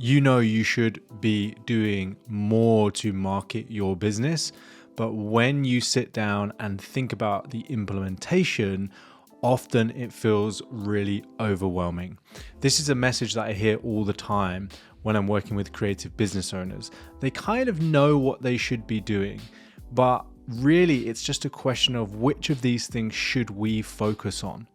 You know you should be doing more to market your business, but when you sit down and think about the implementation, often it feels really overwhelming. This is a message that I hear all the time when I'm working with creative business owners. They kind of know what they should be doing, but really it's just a question of which of these things should we focus on.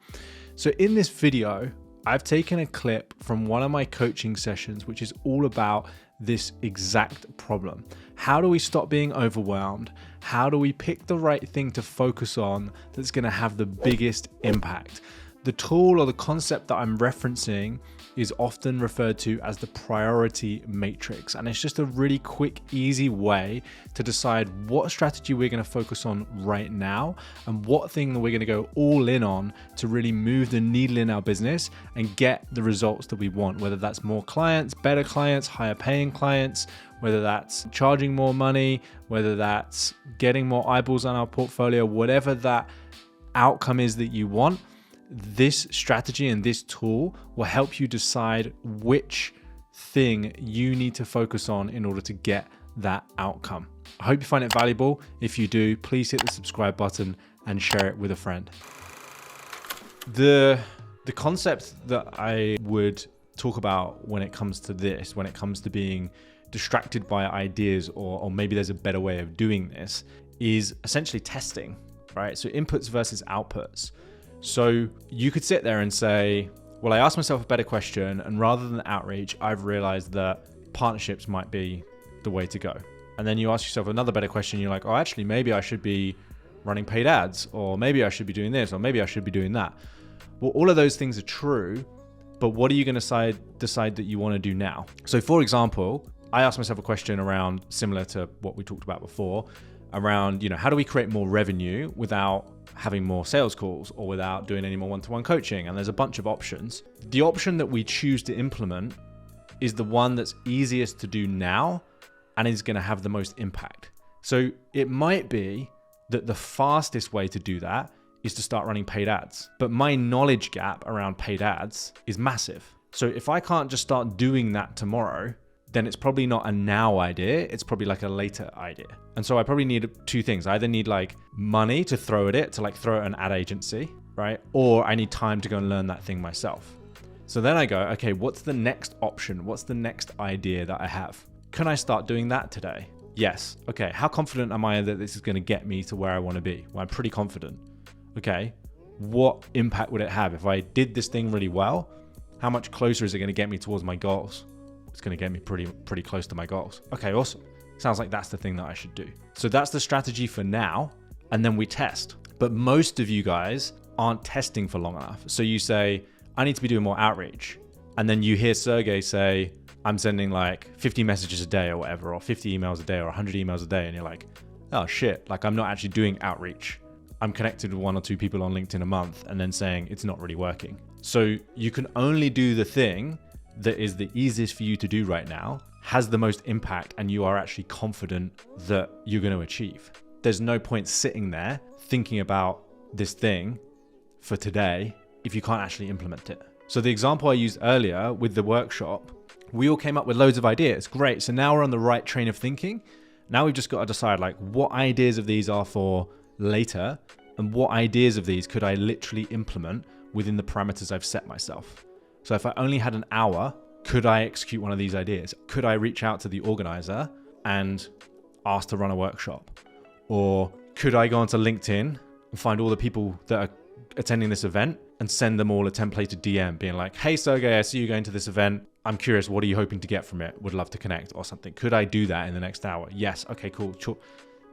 So in this video, I've taken a clip from one of my coaching sessions, which is all about this exact problem. How do we stop being overwhelmed? How do we pick the right thing to focus on that's going to have the biggest impact? The tool or the concept that I'm referencing is often referred to as the priority matrix. And it's just a really quick, easy way to decide what strategy we're going to focus on right now and what thing we're going to go all in on to really move the needle in our business and get the results that we want, whether that's more clients, better clients, higher paying clients, whether that's charging more money, whether that's getting more eyeballs on our portfolio, whatever that outcome is that you want. This strategy and this tool will help you decide which thing you need to focus on in order to get that outcome. I hope you find it valuable. If you do, please hit the subscribe button and share it with a friend. The concept that I would talk about when it comes to this, when it comes to being distracted by ideas, or maybe there's a better way of doing this, is essentially testing, right? So inputs versus outputs. So you could sit there and say, well, I asked myself a better question, and rather than outreach, I've realized that partnerships might be the way to go. And then you ask yourself another better question. You're like, oh, actually, maybe I should be running paid ads, or maybe I should be doing this, or maybe I should be doing that. Well, all of those things are true, but what are you going to decide that you want to do now? So for example, I asked myself a question around, similar to what we talked about before, around, how do we create more revenue without having more sales calls or without doing any more one-to-one coaching? And there's a bunch of options. The option that we choose to implement is the one that's easiest to do now and is going to have the most impact. So it might be that the fastest way to do that is to start running paid ads. But my knowledge gap around paid ads is massive. So if I can't just start doing that tomorrow, then it's probably not a now idea. It's probably like a later idea. And so I probably need two things. I either need like money to throw at it, to like throw at an ad agency, right? Or I need time to go and learn that thing myself. So then I go, okay, what's the next option? What's the next idea that I have? Can I start doing that today? Yes. Okay. How confident am I that this is going to get me to where I want to be? Well, I'm pretty confident. Okay. What impact would it have if I did this thing really well? How much closer is it going to get me towards my goals? It's going to get me pretty close to my goals. Okay, awesome. Sounds like that's the thing that I should do. So that's the strategy for now. And then we test. But most of you guys aren't testing for long enough. So you say, I need to be doing more outreach. And then you hear Sergey say, I'm sending like 50 messages a day or whatever, or 50 emails a day or 100 emails a day. And you're like, oh shit, like I'm not actually doing outreach. I'm connected with one or two people on LinkedIn a month and then saying it's not really working. So you can only do the thing that is the easiest for you to do right now, has the most impact, and you are actually confident that you're going to achieve. There's no point sitting there thinking about this thing for today if you can't actually implement it. So the example I used earlier with the workshop, we all came up with loads of ideas. Great. So now we're on the right train of thinking. Now we've just got to decide like what ideas of these are for later and what ideas of these could I literally implement within the parameters I've set myself. So if I only had an hour, could I execute one of these ideas? Could I reach out to the organizer and ask to run a workshop? Or could I go onto LinkedIn and find all the people that are attending this event and send them all a templated DM being like, hey, Sergey, I see you going to this event. I'm curious, what are you hoping to get from it? Would love to connect or something. Could I do that in the next hour? Yes. Okay, cool. Sure.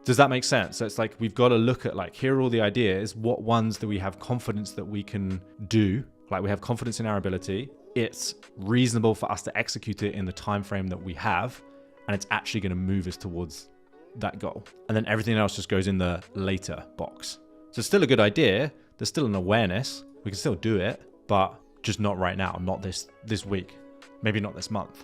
Does that make sense? So it's like, we've got to look at like, here are all the ideas. What ones do we have confidence that we can do? Like we have confidence in our ability. It's reasonable for us to execute it in the time frame that we have, and it's actually going to move us towards that goal. And then everything else just goes in the later box. So it's still a good idea. There's still an awareness. We can still do it, but just not right now, not this week, maybe not this month.